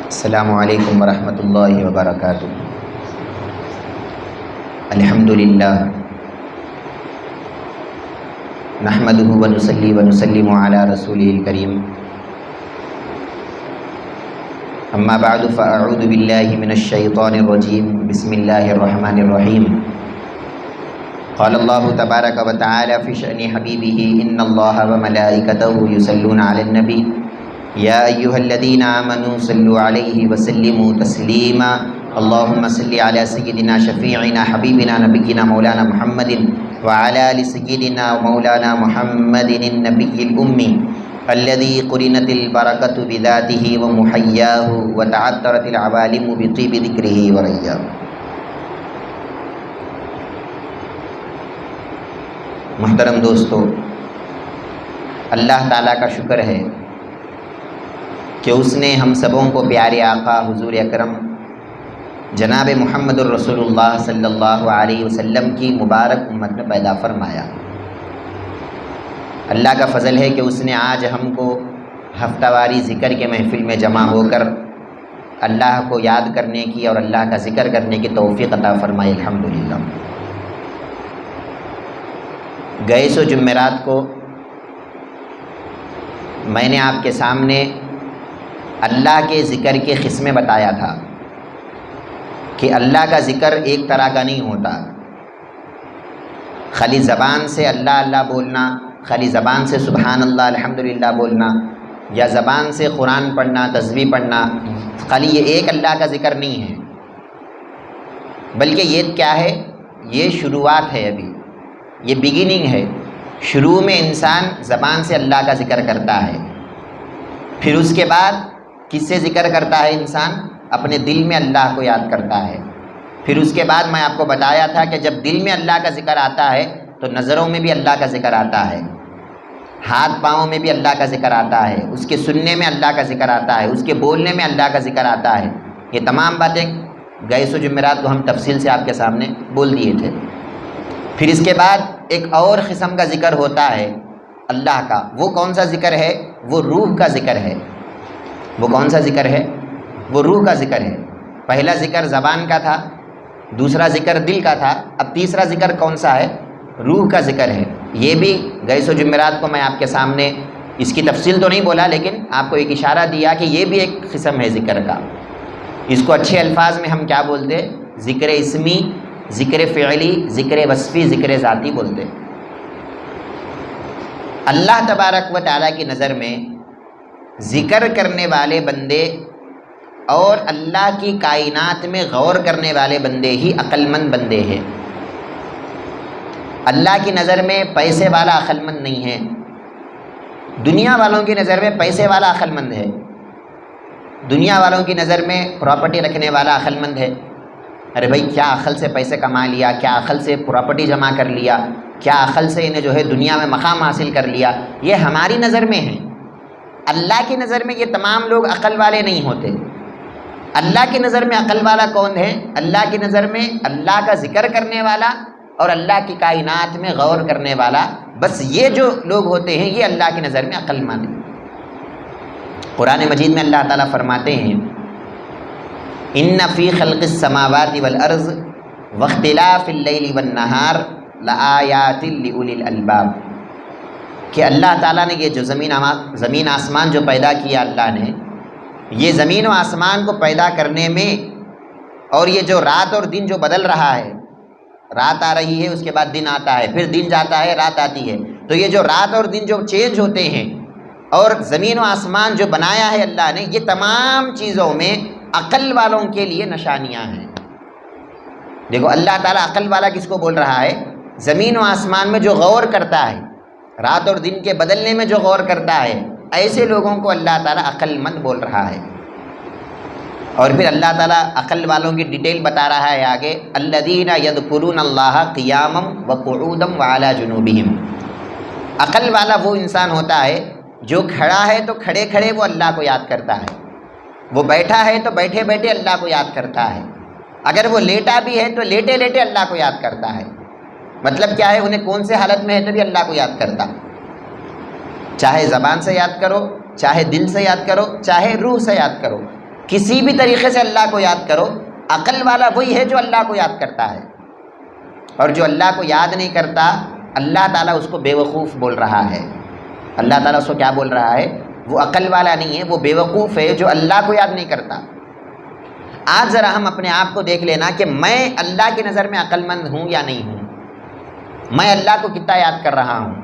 السلام علیکم ورحمۃ اللہ وبرکاتہ۔ الحمد للہ نحمدہ ونصلی ونسلم علی رسولہ الکریم، اما بعد فاعوذ باللہ من الشیطان الرجیم، بسم اللہ الرحمن الرحیم۔ قال اللہ تبارک و تعالی فی شأن حبیبہ ان اللہ وملائکتہ یصلون علی النبی یا ایہا الذین آمنوا صلوا علیہ وسلموا تسلیما، اللہم صل علی سیدنا شفیعنا حبیبنا نبینا مولانا محمد وعلی آل سیدنا مولانا محمد النبی الامی الذی قرنت البرکۃ بذاتہ ومحیاہ وتعطرت العوالم بطیب ذکرہ وریاہ۔ محترم دوستو، اللہ تعالیٰ کا شکر ہے کہ اس نے ہم سبوں کو پیارے آقا حضور اکرم جناب محمد الرسول اللہ صلی اللہ علیہ وسلم کی مبارک امت میں پیدا فرمایا۔ اللہ کا فضل ہے کہ اس نے آج ہم کو ہفتہ واری ذکر کے محفل میں جمع ہو کر اللہ کو یاد کرنے کی اور اللہ کا ذکر کرنے کی توفیق عطا فرمائی، الحمدللہ۔ گئے سو جمعرات کو میں نے آپ کے سامنے اللہ کے ذکر کے قسمیں بتایا تھا کہ اللہ کا ذکر ایک طرح کا نہیں ہوتا، خالی زبان سے اللہ اللہ بولنا، خالی زبان سے سبحان اللہ الحمدللہ بولنا، یا زبان سے قرآن پڑھنا، تسبیح پڑھنا، خالی یہ ایک اللہ کا ذکر نہیں ہے، بلکہ یہ کیا ہے؟ یہ شروعات ہے، ابھی یہ بگننگ ہے۔ شروع میں انسان زبان سے اللہ کا ذکر کرتا ہے، پھر اس کے بعد کس سے ذکر کرتا ہے؟ انسان اپنے دل میں اللہ کو یاد کرتا ہے۔ پھر اس کے بعد میں آپ کو بتایا تھا کہ جب دل میں اللہ کا ذکر آتا ہے تو نظروں میں بھی اللہ کا ذکر آتا ہے، ہاتھ پاؤں میں بھی اللہ کا ذکر آتا ہے، اس کے سننے میں اللہ کا ذکر آتا ہے، اس کے بولنے میں اللہ کا ذکر آتا ہے۔ یہ تمام باتیں گئے سو جمعرات کو ہم تفصیل سے آپ کے سامنے بول دیے تھے۔ پھر اس کے بعد ایک اور قسم کا ذکر ہوتا ہے اللہ کا۔ وہ کون سا ذکر ہے؟ وہ روح کا ذکر ہے۔ وہ کون سا ذکر ہے؟ وہ روح کا ذکر ہے۔ پہلا ذکر زبان کا تھا، دوسرا ذکر دل کا تھا، اب تیسرا ذکر کون سا ہے؟ روح کا ذکر ہے۔ یہ بھی گئے سو جمعرات کو میں آپ کے سامنے اس کی تفصیل تو نہیں بولا، لیکن آپ کو ایک اشارہ دیا کہ یہ بھی ایک قسم ہے ذکر کا۔ اس کو اچھے الفاظ میں ہم کیا بولتے؟ ذکر اسمی، ذکر فعلی، ذکر وصفی، ذکر ذاتی بولتے۔ اللہ تبارک و تعالیٰ کی نظر میں ذکر کرنے والے بندے اور اللہ کی کائنات میں غور کرنے والے بندے ہی عقل مند بندے ہیں۔ اللہ کی نظر میں پیسے والا عقل مند نہیں ہے، دنیا والوں کی نظر میں پیسے والا عقل مند ہے، دنیا والوں کی نظر میں پراپرٹی رکھنے والا عقل مند ہے۔ ارے بھائی، کیا عقل سے پیسے کما لیا، کیا عقل سے پراپرٹی جمع کر لیا، کیا عقل سے انہیں جو ہے دنیا میں مقام حاصل کر لیا، یہ ہماری نظر میں ہے۔ اللہ کی نظر میں یہ تمام لوگ عقل والے نہیں ہوتے۔ اللہ کی نظر میں عقل والا کون ہے؟ اللہ کی نظر میں اللہ کا ذکر کرنے والا اور اللہ کی کائنات میں غور کرنے والا، بس یہ جو لوگ ہوتے ہیں یہ اللہ کی نظر میں عقل مند ہیں۔ قرآن مجید میں اللہ تعالیٰ فرماتے ہیں ان فی خلق السماوات والارض واختلاف اللیل والنہار لآیات لأولی الالباب، کہ اللہ تعالیٰ نے یہ جو زمین آسمان جو پیدا کیا اللہ نے، یہ زمین و آسمان کو پیدا کرنے میں اور یہ جو رات اور دن جو بدل رہا ہے، رات آ رہی ہے اس کے بعد دن آتا ہے، پھر دن جاتا ہے رات آتی ہے، تو یہ جو رات اور دن جو چینج ہوتے ہیں اور زمین و آسمان جو بنایا ہے اللہ نے، یہ تمام چیزوں میں عقل والوں کے لیے نشانیاں ہیں۔ دیکھو اللہ تعالیٰ عقل والا کس کو بول رہا ہے؟ زمین و آسمان میں جو غور کرتا ہے، رات اور دن کے بدلنے میں جو غور کرتا ہے، ایسے لوگوں کو اللہ تعالیٰ عقل مند بول رہا ہے۔ اور پھر اللہ تعالیٰ عقل والوں کی ڈیٹیل بتا رہا ہے آگے، الذین یذکرون اللہ قیاما وقعودا وعلی جنوبہم۔ عقل والا وہ انسان ہوتا ہے جو کھڑا ہے تو کھڑے کھڑے وہ اللہ کو یاد کرتا ہے، وہ بیٹھا ہے تو بیٹھے بیٹھے اللہ کو یاد کرتا ہے، اگر وہ لیٹا بھی ہے تو لیٹے لیٹے اللہ کو یاد کرتا ہے۔ مطلب کیا ہے؟ انہیں کون سے حالت میں ہے تو بھی اللہ کو یاد کرتا، چاہے زبان سے یاد کرو، چاہے دل سے یاد کرو، چاہے روح سے یاد کرو، کسی بھی طریقے سے اللہ کو یاد کرو، عقل والا وہی ہے جو اللہ کو یاد کرتا ہے، اور جو اللہ کو یاد نہیں کرتا اللہ تعالیٰ اس کو بے وقوف بول رہا ہے۔ اللہ تعالیٰ اس کو کیا بول رہا ہے؟ وہ عقل والا نہیں ہے، وہ بے وقوف ہے جو اللہ کو یاد نہیں کرتا۔ آج ذرا ہم اپنے آپ کو دیکھ لینا کہ میں اللہ کی نظر میں عقل مند ہوں یا نہیں ہوں، میں اللہ کو کتنا یاد کر رہا ہوں،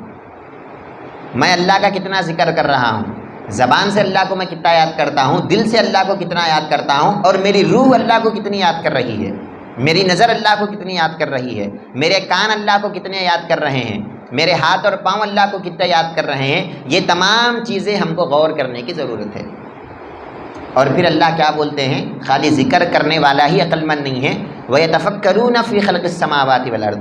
میں اللہ کا کتنا ذکر کر رہا ہوں، زبان سے اللہ کو میں کتنا یاد کرتا ہوں، دل سے اللہ کو کتنا یاد کرتا ہوں، اور میری روح اللہ کو کتنی یاد کر رہی ہے، میری نظر اللہ کو کتنی یاد کر رہی ہے، میرے کان اللہ کو کتنے یاد کر رہے ہیں، میرے ہاتھ اور پاؤں اللہ کو کتنے یاد کر رہے ہیں۔ یہ تمام چیزیں ہم کو غور کرنے کی ضرورت ہے۔ اور پھر اللہ کیا بولتے ہیں؟ خالی ذکر کرنے والا ہی عقل مند نہیں ہے، وَيَتَفَكَّرُونَ فِي خَلْقِ السَّمَاوَاتِ وَالْأَرْضِ۔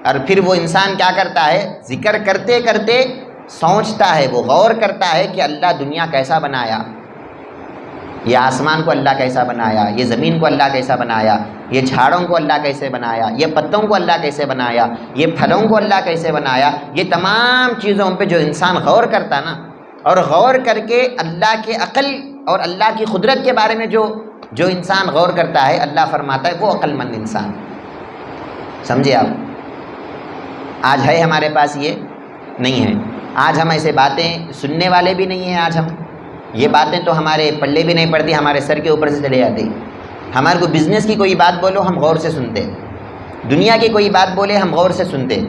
اور پھر وہ انسان کیا کرتا ہے؟ ذکر کرتے کرتے سوچتا ہے، وہ غور کرتا ہے کہ اللہ دنیا کیسا بنایا، یہ آسمان کو اللہ کیسا بنایا، یہ زمین کو اللہ کیسا بنایا، یہ جھاڑوں کو اللہ کیسے بنایا، یہ پتوں کو اللہ کیسے بنایا، یہ پھلوں کو اللہ کیسے بنایا۔ یہ تمام چیزوں پہ جو انسان غور کرتا نا، اور غور کر کے اللہ کے عقل اور اللہ کی قدرت کے بارے میں جو انسان غور کرتا ہے، اللہ فرماتا ہے وہ عقل مند انسان۔ سمجھے آپ؟ آج ہے ہمارے پاس یہ نہیں ہے۔ آج ہم ایسے باتیں سننے والے بھی نہیں ہیں۔ آج ہم یہ باتیں تو ہمارے پلے بھی نہیں پڑتی، ہمارے سر کے اوپر سے چلے جاتی۔ ہمارے کو بزنس کی کوئی بات بولو ہم غور سے سنتے، دنیا کی کوئی بات بولے ہم غور سے سنتے،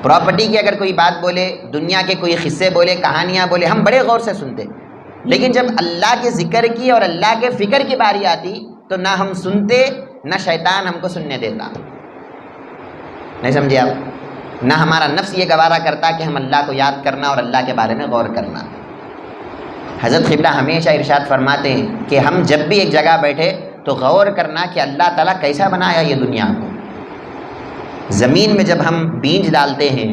پراپرٹی کی اگر کوئی بات بولے، دنیا کے کوئی قصے بولے، کہانیاں بولے، ہم بڑے غور سے سنتے۔ لیکن جب اللہ کے ذکر کی اور اللہ کے فکر کی باری آتی تو نہ ہم سنتے، نہ شیطان ہم کو سننے دیتا۔ نہیں سمجھے آپ؟ نہ ہمارا نفس یہ گوارا کرتا کہ ہم اللہ کو یاد کرنا اور اللہ کے بارے میں غور کرنا۔ حضرت قبلہ ہمیشہ ارشاد فرماتے ہیں کہ ہم جب بھی ایک جگہ بیٹھے تو غور کرنا کہ اللہ تعالیٰ کیسا بنایا یہ دنیا کو۔ زمین میں جب ہم بیج ڈالتے ہیں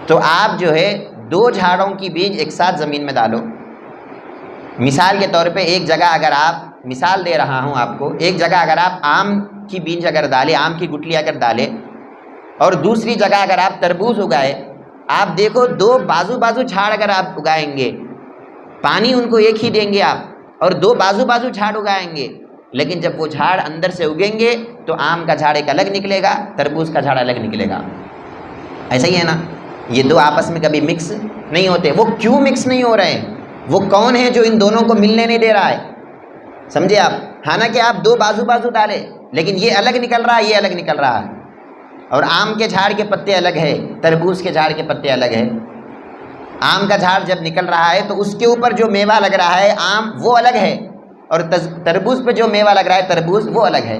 تو آپ جو ہے 2 جھاڑوں کی بیج ایک ساتھ زمین میں ڈالو۔ مثال کے طور پہ ایک جگہ اگر آپ، مثال دے رہا ہوں آپ کو، ایک جگہ اگر آپ آم کی بیج اگر ڈالے، آم کی گٹلی اگر ڈالے، اور دوسری جگہ اگر آپ تربوز اگائے، آپ دیکھو 2 بازو جھاڑ اگر آپ اگائیں گے، پانی ان کو ایک ہی دیں گے آپ، اور 2 بازو جھاڑ اگائیں گے، لیکن جب وہ جھاڑ اندر سے اگیں گے تو آم کا جھاڑ ایک الگ نکلے گا، تربوز کا جھاڑ الگ نکلے گا۔ ایسا ہی ہے نا؟ یہ 2 آپس میں کبھی مکس نہیں ہوتے۔ وہ کیوں مکس نہیں ہو رہے ہیں؟ وہ کون ہے جو ان دونوں کو ملنے نہیں دے رہا ہے؟ سمجھے آپ؟ حالانکہ آپ 2 بازو ڈالے، لیکن یہ الگ نکل رہا ہے، یہ الگ نکل رہا ہے، اور آم کے جھاڑ کے پتے الگ ہے، تربوز کے جھاڑ کے پتے الگ ہے۔ آم کا جھاڑ جب نکل رہا ہے تو اس کے اوپر جو میوہ لگ رہا ہے آم وہ الگ ہے، اور تربوز پہ جو میوہ لگ رہا ہے تربوز وہ الگ ہے۔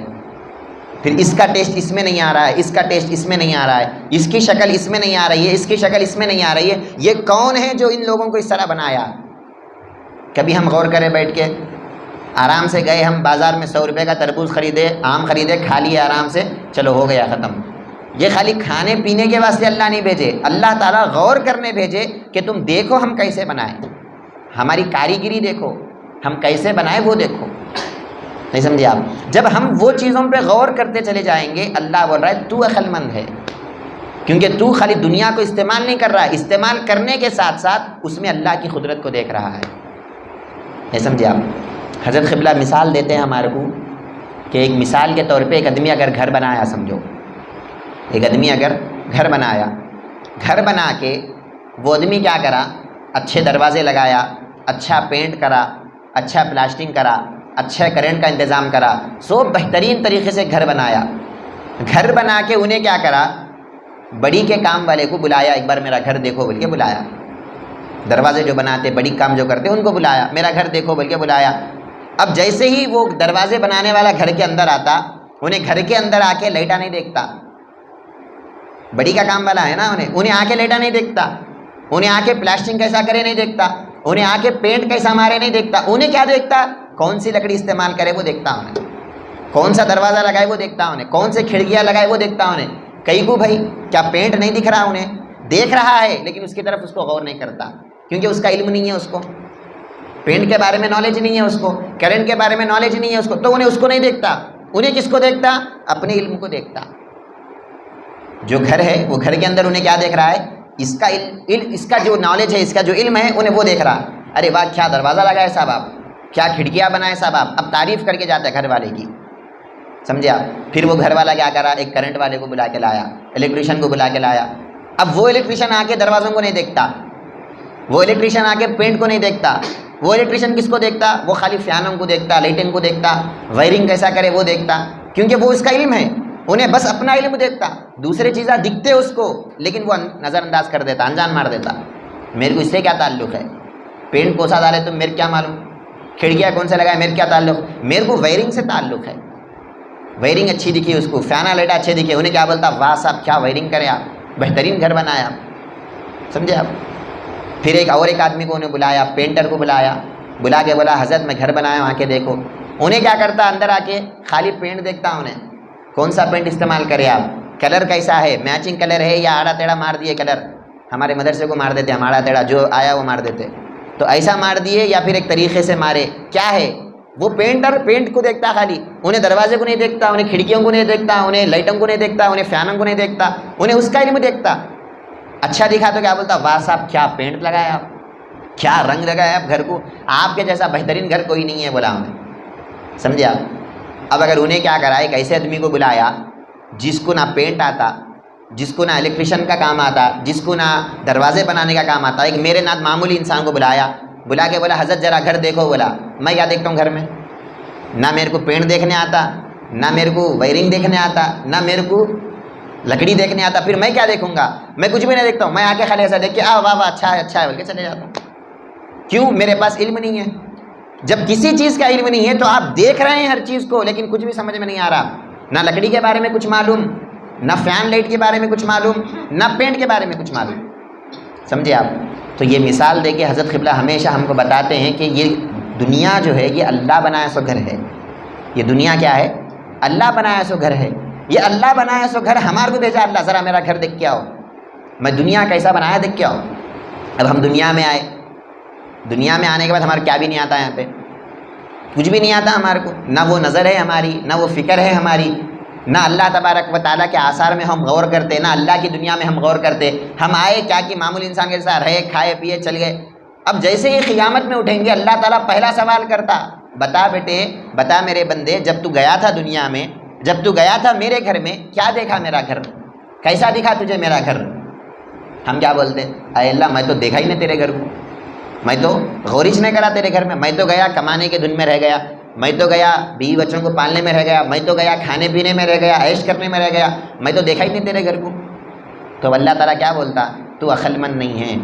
پھر اس کا ٹیسٹ اس میں نہیں آ رہا ہے، اس کا ٹیسٹ اس میں نہیں آ رہا ہے، اس کی شکل اس میں نہیں آ رہی ہے، اس کی شکل اس میں نہیں آ رہی ہے۔ یہ کون ہے جو ان لوگوں کو اس طرح بنایا؟ کبھی ہم غور کریں بیٹھ کے؟ آرام سے گئے ہم بازار میں 100 روپے کا تربوز خریدے، آم خریدے، کھا لیے آرام سے، چلو ہو گیا ختم۔ یہ خالی کھانے پینے کے واسطے اللہ نہیں بھیجے، اللہ تعالیٰ غور کرنے بھیجے کہ تم دیکھو ہم کیسے بنائیں، ہماری کاریگری دیکھو، ہم کیسے بنائیں وہ دیکھو۔ نہیں سمجھے آپ؟ جب ہم وہ چیزوں پہ غور کرتے چلے جائیں گے، اللہ بول رہا ہے تو عقل مند ہے، کیونکہ تو خالی دنیا کو استعمال نہیں کر رہا ہے، استعمال کرنے کے ساتھ ساتھ اس میں اللہ کی قدرت کو دیکھ رہا ہے۔ نہیں سمجھے آپ؟ حضرت قبلہ مثال دیتے ہیں ہمارے کو کہ ایک مثال کے طور پہ ایک آدمی اگر گھر بنایا، سمجھو ایک آدمی اگر گھر بنایا، گھر بنا کے وہ آدمی کیا کرا؟ اچھے دروازے لگایا، اچھا پینٹ کرا، اچھا پلاسٹنگ کرا، اچھا کرنٹ کا انتظام کرا، سو بہترین طریقے سے گھر بنایا۔ گھر بنا کے انہیں کیا کرا؟ بڑی کے کام والے کو بلایا، ایک بار میرا گھر دیکھو بول کے بلایا۔ دروازے جو بناتے، بڑی کام جو کرتے ان کو بلایا، میرا گھر دیکھو بول کے بلایا۔ اب جیسے ہی وہ دروازے بنانے والا گھر کے اندر آتا، انہیں گھر کے اندر آ کے لیٹا نہیں دیکھتا، بڑی کا کام والا ہے نا، انہیں آ کے لیٹا نہیں دیکھتا، انہیں آ کے پلاسٹنگ کیسا کرے نہیں دیکھتا، انہیں آ کے پینٹ کیسا مارے نہیں دیکھتا، انہیں کیا دیکھتا؟ کون سی لکڑی استعمال کرے وہ دیکھتا انہیں، کون سا دروازہ لگائے وہ دیکھتا انہیں، کون سے کھڑکیاں لگائے وہ دیکھتا انہیں۔ کئی کو بھائی کیا پینٹ نہیں دکھ رہا؟ انہیں دیکھ رہا ہے لیکن اس کی طرف اس کو غور نہیں کرتا، کیونکہ اس کا علم نہیں ہے، اس کو پینٹ کے بارے میں نالج نہیں ہے، اس کو کرنٹ کے بارے میں نالج نہیں ہے اس کو، تو انہیں اس کو نہیں دیکھتا، انہیں کس کو دیکھتا؟ اپنے علم کو دیکھتا۔ جو گھر ہے وہ گھر کے اندر انہیں کیا دیکھ رہا ہے؟ اس کا جو نالج ہے، اس کا جو علم ہے انہیں وہ دیکھ رہا ہے۔ ارے واہ کیا دروازہ لگا ہے صاحب آپ، کیا کھڑکیاں بنائے صاحب آپ. اب تعریف کر کے جاتا ہے گھر والے کی, سمجھے آپ. پھر وہ گھر والا کیا کرا, ایک کرنٹ والے کو بلا کے لایا, الیکٹریشین کو بلا کے لایا. اب وہ الیکٹریشین آ کے دروازوں کو نہیں دیکھتا, وہ الیکٹریشین آ کے پینٹ کو نہیں دیکھتا. وہ الیکٹریشین کس کو دیکھتا, وہ خالی فینوں کو دیکھتا, لائٹنگ کو دیکھتا, وائرنگ کیسا کرے وہ دیکھتا, کیونکہ وہ اس کا علم ہے. انہیں بس اپنا علم دیکھتا, دوسرے چیزیں دکھتے اس کو لیکن وہ نظر انداز کر دیتا, انجان مار دیتا. میرے کو اس سے کیا تعلق ہے, پینٹ کوسا ڈالے تو میرے کیا معلوم, کھڑکیاں کون سے لگائے میرے کیا تعلق. میرے کو وائرنگ سے تعلق ہے, وائرنگ اچھی دکھی اس کو, فینا لائٹیں اچھے دکھے, انہیں کیا بولتا, واہ صاحب کیا وائرنگ کرے آپ, بہترین گھر بنایا, سمجھے آپ. پھر ایک آدمی کو انہیں بلایا, پینٹر کو بلا کے بولا حضرت میں گھر بنایا ہوں آ کے دیکھو. انہیں کیا کرتا, اندر آ کے خالی پینٹ دیکھتا, انہیں کون سا پینٹ استعمال کرے آپ, کلر کیسا ہے, میچنگ کلر ہے یا آڑا ٹیڑھا مار دیے کلر. ہمارے مدرسے کو مار دیتے ہم, آڑا ٹیڑھا جو آیا وہ مار دیتے, تو ایسا مار دیے یا پھر ایک طریقے سے مارے, کیا ہے. وہ پینٹر پینٹ کو دیکھتا خالی, انہیں دروازے کو نہیں دیکھتا, انہیں کھڑکیوں کو نہیں دیکھتا, انہیں لائٹوں کو نہیں دیکھتا, انہیں فینوں کو نہیں دیکھتا, انہیں اس کا علم دیکھتا. اچھا دکھا تو کیا بولتا, واہ صاحب کیا پینٹ لگایا آپ, کیا رنگ لگایا آپ گھر کو, آپ کے جیسا بہترین گھر کوئی نہیں ہے بولا انہیں, سمجھے آپ. اب اگر انہیں کیا کرا, ایک ایسے آدمی کو بلایا جس کو نہ پینٹ آتا, جس کو نہ الیکٹریشین کا کام آتا, جس کو نہ دروازے بنانے کا کام آتا, ایک میرے ناتھ معمولی انسان کو بلا کے بولا حضرت ذرا گھر دیکھو. بولا میں کیا دیکھتا ہوں گھر میں, نہ میرے کو پینٹ دیکھنے آتا, نہ میرے کو وائرنگ دیکھنے آتا, نہ میرے کو لکڑی دیکھنے آتا, پھر میں کیا دیکھوں گا, میں کچھ بھی نہیں دیکھتا ہوں. میں آ کے خالی ایسا دیکھ کے واہ واہ اچھا ہے اچھا ہے بول کے چلے جاتا ہوں. کیوں, میرے پاس علم نہیں ہے. جب کسی چیز کا علم نہیں ہے تو آپ دیکھ رہے ہیں ہر چیز کو لیکن کچھ بھی سمجھ میں نہیں آ رہا, نہ لکڑی کے بارے میں کچھ معلوم, نہ فین لائٹ کے بارے میں کچھ معلوم, نہ پینٹ کے بارے میں کچھ معلوم, سمجھے آپ. تو یہ مثال دے کے حضرت قبلہ ہمیشہ ہم کو بتاتے ہیں کہ یہ دنیا جو ہے یہ اللہ بنایا سو گھر ہے. یہ دنیا کیا ہے, اللہ بنایا سو گھر ہے. یہ اللہ بنایا سو گھر ہمارے کو بھیجا اللہ, ذرا میرا گھر دیکھ کے آؤ, میں دنیا کیسا بنایا دیکھ کے آؤ. اب ہم دنیا میں آئے, دنیا میں آنے کے بعد ہمارے کیا بھی نہیں آتا, یہاں پہ کچھ بھی نہیں آتا ہمارے کو, نہ وہ نظر ہے ہماری, نہ وہ فکر ہے ہماری, نہ اللہ تبارک و تعالیٰ کے آثار میں ہم غور کرتے, نہ اللہ کی دنیا میں ہم غور کرتے. ہم آئے کیا کہ معمولی انسان کے ساتھ رہے, کھائے پیے چل گئے. اب جیسے ہی قیامت میں اٹھیں گے اللہ تعالیٰ پہلا سوال کرتا, بتا بیٹے, بتا میرے بندے, جب تو گیا تھا دنیا میں, جب تو گیا تھا میرے گھر میں, کیا دیکھا میرا گھر, کیسا دکھا تجھے میرا گھر. ہم کیا بولتے, اے اللہ میں تو دیکھا ہی نہیں تیرے گھر کو, میں تو غورش نہیں کرا تیرے گھر میں, میں تو گیا کمانے کے دن میں رہ گیا, میں تو گیا بیوی بچوں کو پالنے میں رہ گیا, میں تو گیا کھانے پینے میں رہ گیا, عیش کرنے میں رہ گیا, میں تو دیکھا ہی نہیں تیرے گھر کو. تو اللہ تعالیٰ کیا بولتا, تو عقل مند نہیں ہے,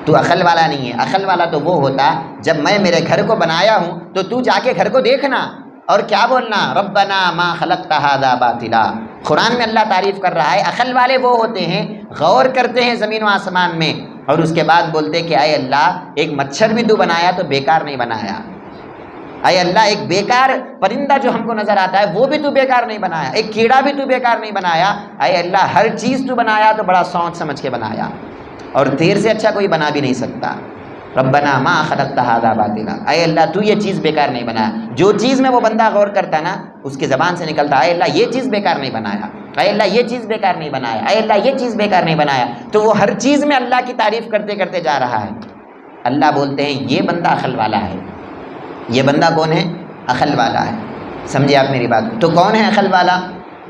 تو عقل والا نہیں ہے. عقل والا تو وہ ہوتا جب میں میرے گھر کو بنایا ہوں تو جا کے گھر کو دیکھنا اور کیا بولنا, ربنا ما خلقت ھذا باطلا. قرآن میں اللہ تعریف کر رہا ہے, عقل والے وہ ہوتے ہیں غور کرتے ہیں زمین و آسمان میں اور اس کے بعد بولتے کہ اے اللہ ایک مچھر بھی تو بنایا تو بیکار نہیں بنایا, اے اللہ ایک بیکار پرندہ جو ہم کو نظر آتا ہے وہ بھی تو بیکار نہیں بنایا, ایک کیڑا بھی تو بیکار نہیں بنایا, اے اللہ ہر چیز تو بنایا تو بڑا سوچ سمجھ کے بنایا اور تیر سے اچھا کوئی بنا بھی نہیں سکتا. ربنا ما خلقت ھذا باطلا, اے اللہ تو یہ چیز بیکار نہیں بنایا. جو چیز میں وہ بندہ غور کرتا نا اس کی زبان سے نکلتا اے اللہ یہ چیز بیکار نہیں بنایا, اے اللہ یہ چیز بیکار نہیں بنایا, اے اللہ یہ چیز بیکار نہیں بنایا. تو وہ ہر چیز میں اللہ کی تعریف کرتے کرتے جا رہا ہے. اللہ بولتے ہیں یہ بندہ عقل والا ہے. یہ بندہ کون ہے, عقل والا ہے. سمجھے آپ میری بات. تو کون ہے عقل والا؟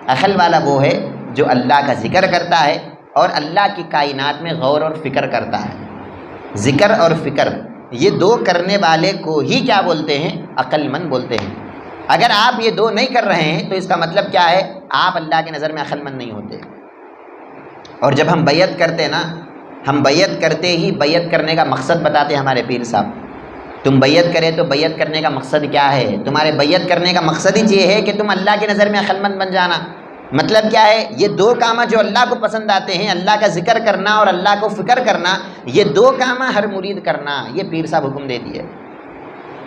عقل والا وہ ہے جو اللہ کا ذکر کرتا ہے اور اللہ کی کائنات میں غور اور فکر کرتا ہے. ذکر اور فکر یہ دو کرنے والے کو ہی کیا بولتے ہیں, عقل مند بولتے ہیں. اگر آپ یہ دو نہیں کر رہے ہیں تو اس کا مطلب کیا ہے, آپ اللہ کی نظر میں عقل مند نہیں ہوتے. اور جب ہم بیعت کرتے نا, ہم بیعت کرتے ہی بیعت کرنے کا مقصد بتاتے ہیں ہمارے پیر صاحب. تم بیعت کرے تو بیعت کرنے کا مقصد کیا ہے, تمہارے بیعت کرنے کا مقصد ہی یہ ہے کہ تم اللہ کی نظر میں عقل مند بن جانا. مطلب کیا ہے, یہ دو کام جو اللہ کو پسند آتے ہیں, اللہ کا ذکر کرنا اور اللہ کو فکر کرنا, یہ دو کام ہر مرید کرنا, یہ پیر صاحب حکم دے دیے.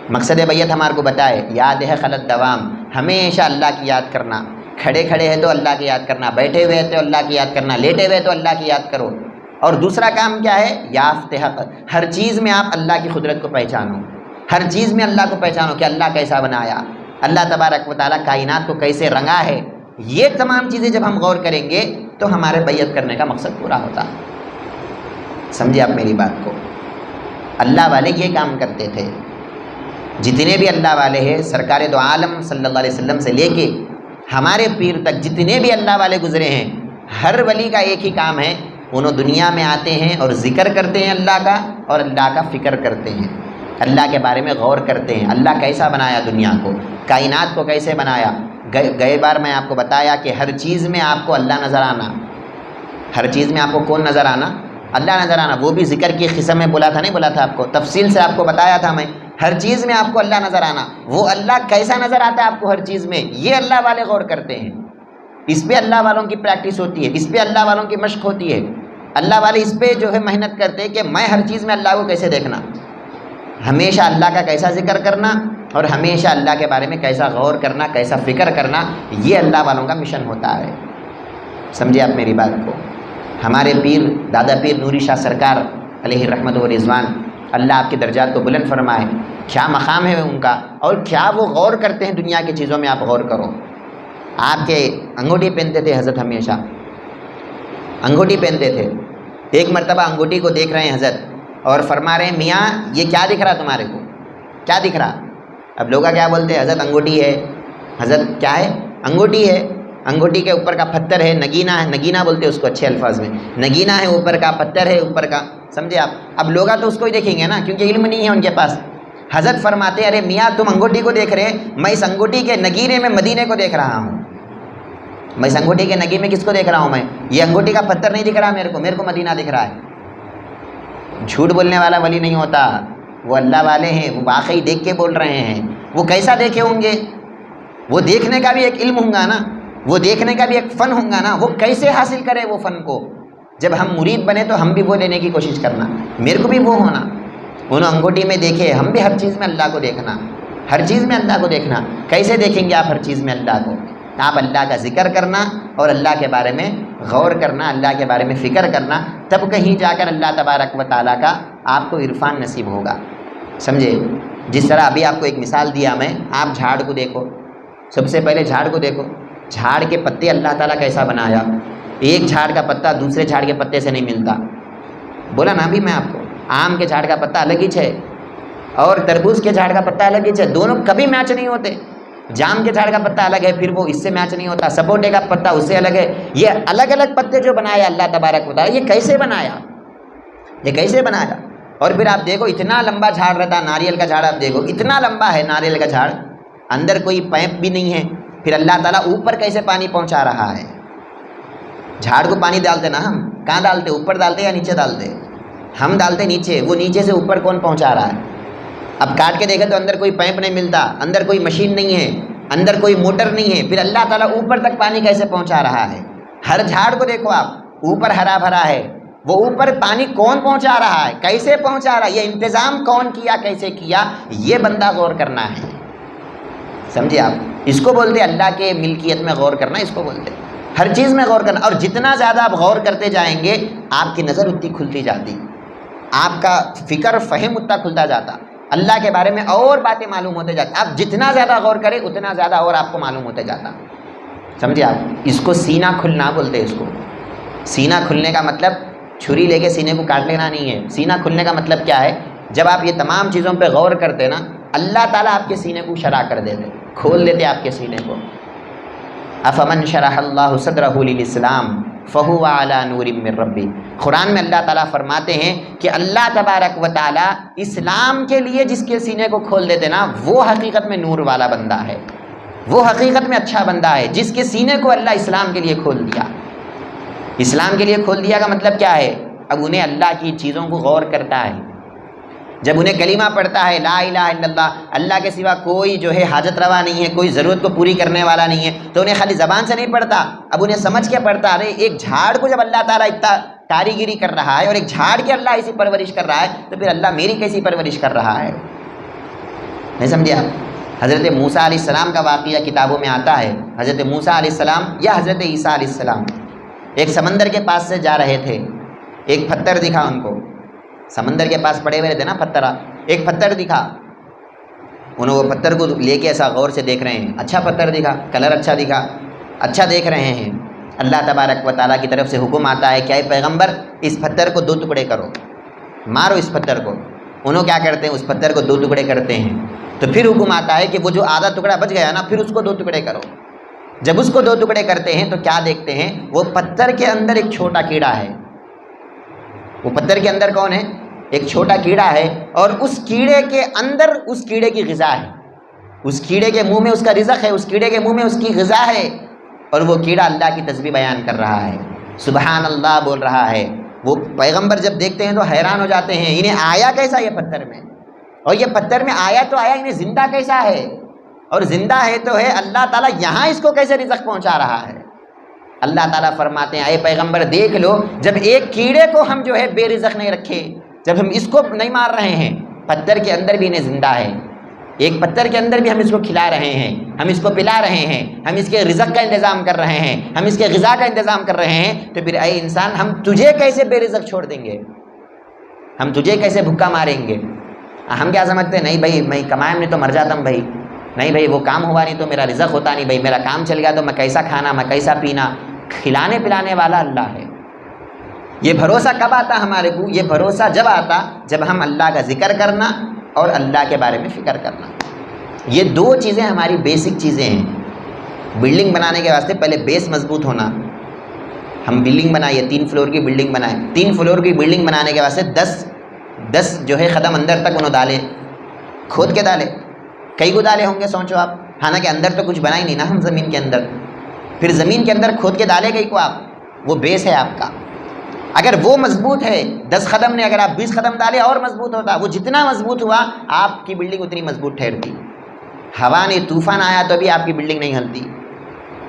مقصد بیعت ہمارے کو بتائے, یاد ہے خلط دوام, ہمیشہ اللہ کی یاد کرنا. کھڑے کھڑے ہیں تو اللہ کی یاد کرنا, بیٹھے ہوئے تو اللہ کی یاد کرنا, لیٹے ہوئے تو اللہ کی یاد کرو. اور دوسرا کام کیا ہے, یافت حق, ہر چیز میں آپ اللہ کی قدرت کو پہچانو, ہر چیز میں اللہ کو پہچانو کہ اللہ کیسا بنایا, اللہ تبارک و تعالیٰ کائنات کو کیسے رنگا ہے. یہ تمام چیزیں جب ہم غور کریں گے تو ہمارے بیعت کرنے کا مقصد پورا ہوتا. سمجھے آپ میری بات کو. اللہ والے یہ کام کرتے تھے. جتنے بھی اللہ والے ہیں سرکار دو عالم صلی اللہ علیہ وسلم سے لے کے ہمارے پیر تک جتنے بھی اللہ والے گزرے ہیں، ہر ولی کا ایک ہی کام ہے، انہوں دنیا میں آتے ہیں اور ذکر کرتے ہیں اللہ کا، اور اللہ کا فکر کرتے ہیں، اللہ کے بارے میں غور کرتے ہیں، اللہ کیسا بنایا دنیا کو، کائنات کو کیسے بنایا۔ گئے بار میں آپ کو بتایا کہ ہر چیز میں آپ کو اللہ نظر آنا، ہر چیز میں آپ کو کون نظر آنا؟ اللہ نظر آنا۔ وہ بھی ذکر کی قسم میں بولا تھا، نہیں بولا تھا آپ کو؟ تفصیل سے آپ کو بتایا تھا میں، ہر چیز میں آپ کو اللہ نظر آنا۔ وہ اللہ کیسا نظر آتا ہے آپ کو ہر چیز میں، یہ اللہ والے غور کرتے ہیں، اس پہ اللہ والوں کی پریکٹس ہوتی ہے، اس پہ اللہ والوں کی مشق ہوتی ہے۔ اللہ والے اس پہ جو ہے محنت کرتے ہیں کہ میں ہر چیز میں اللہ کو کیسے دیکھنا، ہمیشہ اللہ کا کیسا ذکر کرنا، اور ہمیشہ اللہ کے بارے میں کیسا غور کرنا، کیسا فکر کرنا، یہ اللہ والوں کا مشن ہوتا ہے۔ سمجھے آپ میری بات کو؟ ہمارے پیر دادا پیر نوری شاہ سرکار علیہ رحمت و رضوان، اللہ آپ کے درجات کو بلند فرمائے، کیا مقام ہے ان کا، اور کیا وہ غور کرتے ہیں دنیا کی چیزوں میں۔ آپ غور کرو، آپ کے انگوٹھی پہنتے تھے حضرت، ہمیشہ انگوٹھی پہنتے تھے۔ ایک مرتبہ انگوٹھی کو دیکھ رہے ہیں حضرت اور فرما رہے ہیں میاں یہ کیا دکھ رہا تمہارے کو، کیا دکھ رہا؟ اب لوگ کیا بولتے ہیں؟ حضرت انگوٹھی ہے، حضرت کیا ہے؟ انگوٹھی ہے، انگوٹھی کے اوپر کا پتھر ہے، نگینہ ہے، نگینہ بولتے ہیں اس کو اچھے الفاظ میں، نگینہ ہے اوپر کا، پتھر ہے اوپر کا، سمجھے آپ؟ اب لوگ تو اس کو ہی دیکھیں گے نا، کیونکہ علم نہیں ہے ان کے پاس۔ حضرت فرماتے ارے میاں تم انگوٹھی کو دیکھ رہے، میں اس انگوٹھی کے نگینے میں مدینے کو دیکھ رہا ہوں، میں اس انگوٹھی کے نگی میں کس کو دیکھ رہا ہوں؟ میں یہ انگوٹھی کا پتھر نہیں دکھ رہا میرے کو مدینہ دکھ رہا ہے۔ جھوٹ بولنے والا ولی نہیں ہوتا، وہ اللہ والے ہیں، وہ واقعی دیکھ کے بول رہے ہیں۔ وہ کیسا دیکھے ہوں گے؟ وہ دیکھنے کا بھی ایک علم ہوں گا نا، وہ دیکھنے کا بھی ایک فن ہوں گا نا، وہ کیسے حاصل کرے وہ فن کو؟ جب ہم مرید بنے تو ہم بھی وہ لینے کی کوشش کرنا، میرے کو بھی وہ ہونا۔ انہوں انگوٹھی میں دیکھے، ہم بھی ہر چیز میں اللہ کو دیکھنا، ہر چیز میں اللہ کو دیکھنا۔ کیسے دیکھیں گے آپ ہر چیز میں اللہ کو؟ آپ اللہ کا ذکر کرنا اور اللہ کے بارے میں غور کرنا، اللہ کے بارے میں فکر کرنا، تب کہیں جا کر اللہ تبارک و تعالیٰ کا آپ کو عرفان نصیب ہوگا۔ سمجھے؟ جس طرح ابھی آپ کو ایک مثال دیا میں، آپ جھاڑ کو دیکھو، سب سے پہلے جھاڑ کو دیکھو، جھاڑ کے پتے اللہ تعالیٰ کیسا بنایا۔ ایک جھاڑ کا پتا دوسرے جھاڑ کے پتے سے نہیں ملتا، بولا نا ابھی میں آپ کو، آم کے جھاڑ کا پتا الگ ہی ہے اور تربوز کے جھاڑ کا پتا الگ ہی ہے، دونوں کبھی میچ نہیں ہوتے۔ جام کے جھاڑ کا پتا الگ ہے، پھر وہ اس سے میچ نہیں ہوتا، سپوٹے کا پتا اس سے الگ ہے۔ یہ الگ الگ پتے جو بنایا اللہ تبارک و تعالیٰ، یہ کیسے بنایا، یہ کیسے بنایا؟ اور پھر آپ دیکھو اتنا لمبا جھاڑ رہتا، ناریل کا جھاڑ آپ دیکھو اتنا لمبا ہے ناریل کا جھاڑ، اندر کوئی پائپ بھی نہیں ہے، پھر اللہ تعالیٰ اوپر کیسے پانی پہنچا رہا ہے؟ جھاڑ کو پانی ڈالتے نا ہم، کہاں ڈالتے؟ اوپر ڈالتے یا نیچے ڈالتے؟ ہم ڈالتے نیچے، وہ نیچے سے اوپر کون پہنچا رہا ہے؟ اب کاٹ کے دیکھے تو اندر کوئی پائپ نہیں ملتا، اندر کوئی مشین نہیں ہے، اندر کوئی موٹر نہیں ہے، پھر اللہ تعالیٰ اوپر تک پانی کیسے پہنچا رہا ہے؟ ہر جھاڑ کو دیکھو آپ، اوپر ہرا بھرا ہے، وہ اوپر پانی کون پہنچا رہا ہے، کیسے پہنچا رہا ہے، یہ انتظام کون کیا، کیسے کیا، یہ بندہ غور کرنا ہے۔ سمجھے آپ؟ اس کو بولتے اللہ کے ملکیت میں غور کرنا، اس کو بولتے ہر چیز میں غور کرنا۔ اور جتنا زیادہ آپ غور کرتے جائیں گے آپ کی نظر اتنی کھلتی جاتی، آپ کا فکر فہم اتنا کھلتا جاتا، اللہ کے بارے میں اور باتیں معلوم ہوتے جاتی۔ آپ جتنا زیادہ غور کریں اتنا زیادہ اور آپ کو معلوم ہوتے جاتا۔ سمجھے آپ؟ اس کو سینہ کھلنا بولتے، اس کو سینہ کھلنے کا مطلب چھری لے کے سینے کو کاٹ لینا نہیں ہے۔ سینہ کھلنے کا مطلب کیا ہے؟ جب آپ یہ تمام چیزوں پہ غور کرتے نا، اللہ تعالیٰ آپ کے سینے کو شرح کر دیتے، کھول دیتے آپ کے سینے کو۔ افمن شرح اللہ صدرہ للاسلام فہو علی نور من ربی۔ قرآن میں اللہ تعالیٰ فرماتے ہیں کہ اللہ تبارک و تعالیٰ اسلام کے لیے جس کے سینے کو کھول دیتے نا، وہ حقیقت میں نور والا بندہ ہے، وہ حقیقت میں اچھا بندہ ہے جس کے سینے کو اللہ اسلام کے لیے کھول دیا۔ اسلام کے لیے کھول دیا کا مطلب کیا ہے؟ اب انہیں اللہ کی چیزوں کو غور کرتا ہے، جب انہیں کلمہ پڑھتا ہے لا الہ الا اللہ، اللہ کے سوا کوئی جو ہے حاجت روا نہیں ہے، کوئی ضرورت کو پوری کرنے والا نہیں ہے، تو انہیں خالی زبان سے نہیں پڑھتا، اب انہیں سمجھ کے پڑھتا۔ ارے ایک جھاڑ کو جب اللہ تعالیٰ اتنا کاریگری کر رہا ہے اور ایک جھاڑ کے اللہ ایسی پرورش کر رہا ہے، تو پھر اللہ میری کیسی پرورش کر رہا ہے؟ نہیں سمجھے آپ؟ حضرت موسیٰ علیہ السلام کا واقعہ کتابوں میں آتا ہے۔ حضرت موسیٰ علیہ السلام یا حضرت عیسیٰ علیہ السلام ایک سمندر کے پاس سے جا رہے تھے، ایک پتھر دکھا ان کو، سمندر کے پاس پڑے ہوئے تھے نا پتھر، ایک پتھر دکھا، انہوں وہ پتھر کو لے کے ایسا غور سے دیکھ رہے ہیں، اچھا پتھر دکھا، کلر اچھا دکھا، اچھا دیکھ رہے ہیں۔ اللہ تبارک و تعالیٰ کی طرف سے حکم آتا ہے کہ اے پیغمبر اس پتھر کو 2 ٹکڑے کرو، مارو اس پتھر کو۔ انہوں کیا کرتے ہیں؟ اس پتھر کو 2 ٹکڑے کرتے ہیں، تو پھر حکم آتا ہے کہ وہ جو آدھا ٹکڑا بچ گیا نا، پھر اس کو 2 ٹکڑے کرو۔ جب اس کو 2 ٹکڑے کرتے ہیں تو کیا دیکھتے ہیں؟ وہ پتھر کے اندر ایک چھوٹا کیڑا ہے۔ وہ پتھر کے اندر کون ہے؟ ایک چھوٹا کیڑا ہے، اور اس کیڑے کے اندر اس کیڑے کی غذا ہے، اس کیڑے کے منہ میں اس کا رزق ہے، اس کیڑے کے منہ میں اس کی غذا ہے، اور وہ کیڑا اللہ کی تسبیح بیان کر رہا ہے، سبحان اللہ بول رہا ہے۔ وہ پیغمبر جب دیکھتے ہیں تو حیران ہو جاتے ہیں، انہیں آیا کیسا یہ پتھر میں؟ اور یہ پتھر میں آیا تو آیا، انہیں زندہ کیسا ہے؟ اور زندہ ہے تو ہے، اللہ تعالیٰ یہاں اس کو کیسے رزق پہنچا رہا ہے؟ اللہ تعالیٰ فرماتے ہیں اے پیغمبر دیکھ لو، جب ایک کیڑے کو ہم جو ہے بے رزق نہیں رکھے، جب ہم اس کو نہیں مار رہے ہیں، پتھر کے اندر بھی انہیں زندہ ہے، ایک پتھر کے اندر بھی ہم اس کو کھلا رہے ہیں، ہم اس کو پلا رہے ہیں، ہم اس کے رزق کا انتظام کر رہے ہیں، ہم اس کے غذا کا انتظام کر رہے ہیں، تو پھر اے انسان ہم تجھے کیسے بے رزق چھوڑ دیں گے؟ ہم تجھے کیسے بھوکا ماریں گے؟ ہم کیا سمجھتے ہیں؟ نہیں بھائی میں کمایا نہیں تو مر جاتا ہوں بھائی، نہیں بھائی وہ کام ہوا نہیں تو میرا رزق ہوتا نہیں بھائی، میرا کام چل گیا تو میں کیسا کھانا، میں کیسا پینا؟ کھلانے پلانے والا اللہ ہے۔ یہ بھروسہ کب آتا ہمارے کو؟ یہ بھروسہ جب آتا جب ہم اللہ کا ذکر کرنا اور اللہ کے بارے میں فکر کرنا۔ یہ 2 چیزیں ہماری بیسک چیزیں ہیں۔ بلڈنگ بنانے کے واسطے پہلے بیس مضبوط ہونا۔ ہم بلڈنگ بنائیے، 3 فلور کی بلڈنگ بنائیں، 3 فلور کی بلڈنگ بنانے کے واسطے 10 جو ہے قدم اندر تک انہوں ڈالے، کھود کے ڈالے، کئی کو ڈالے ہوں گے سوچو آپ، حالانکہ اندر تو کچھ بنا ہی نہیں نا ہم زمین کے اندر، پھر زمین کے اندر کھود کے ڈالے گئی کو آپ، وہ بیس ہے آپ کا۔ اگر وہ مضبوط ہے، 10 قدم نے اگر آپ 20 قدم ڈالے اور مضبوط ہوتا، وہ جتنا مضبوط ہوا آپ کی بلڈنگ اتنی مضبوط ٹھہرتی۔ ہوا نے طوفان آیا تو بھی آپ کی بلڈنگ نہیں ہلتی،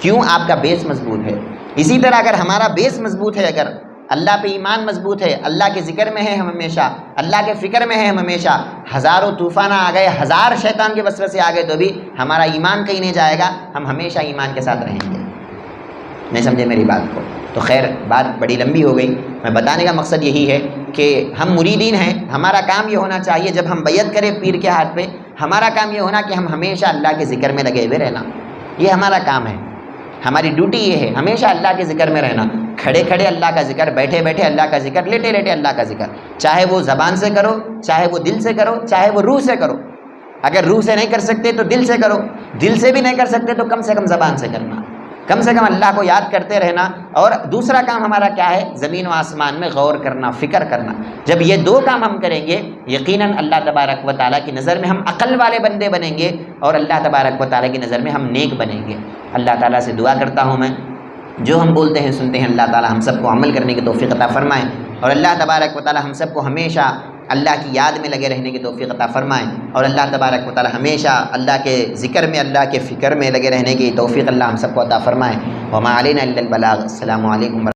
کیوں؟ آپ کا بیس مضبوط ہے۔ اسی طرح اگر ہمارا بیس مضبوط ہے، اگر اللہ پہ ایمان مضبوط ہے، اللہ کے ذکر میں ہے ہم ہمیشہ، اللہ کے فکر میں ہے ہم ہمیشہ، ہزاروں طوفان آ گئے، 1000 شیطان کے وسوسے آ گئے تو بھی ہمارا ایمان کہیں نہیں جائے گا، ہم ہمیشہ ایمان کے ساتھ رہیں گے۔ نہیں سمجھے میری بات کو؟ تو خیر بات بڑی لمبی ہو گئی، میں بتانے کا مقصد یہی ہے کہ ہم مریدین ہیں، ہمارا کام یہ ہونا چاہیے جب ہم بیعت کریں پیر کے ہاتھ پہ، ہمارا کام یہ ہونا کہ ہم ہمیشہ اللہ کے ذکر میں لگے ہوئے رہنا، یہ ہمارا کام ہے، ہماری ڈیوٹی یہ ہے، ہمیشہ اللہ کے ذکر میں رہنا، کھڑے کھڑے اللہ کا ذکر، بیٹھے بیٹھے اللہ کا ذکر، لیٹے لیٹے اللہ کا ذکر، چاہے وہ زبان سے کرو، چاہے وہ دل سے کرو، چاہے وہ روح سے کرو۔ اگر روح سے نہیں کر سکتے تو دل سے کرو، دل سے بھی نہیں کر سکتے تو کم سے کم زبان سے کرنا، کم سے کم اللہ کو یاد کرتے رہنا۔ اور دوسرا کام ہمارا کیا ہے؟ زمین و آسمان میں غور کرنا، فکر کرنا۔ جب یہ 2 کام ہم کریں گے، یقیناً اللہ تبارک و تعالیٰ کی نظر میں ہم عقل والے بندے بنیں گے، اور اللہ تبارک و تعالیٰ کی نظر میں ہم نیک بنیں گے۔ اللہ تعالیٰ سے دعا کرتا ہوں میں، جو ہم بولتے ہیں سنتے ہیں، اللہ تعالیٰ ہم سب کو عمل کرنے کی توفیق عطا فرمائیں، اور اللہ تبارک و تعالیٰ ہم سب کو ہمیشہ اللہ کی یاد میں لگے رہنے کی توفیق عطا فرمائیں، اور اللہ تبارک و تعالیٰ ہمیشہ اللہ کے ذکر میں، اللہ کے فکر میں لگے رہنے کی توفیق اللہ ہم سب کو عطا فرمائیں۔ وما علینا الا البلاغ۔ السلام علیکم۔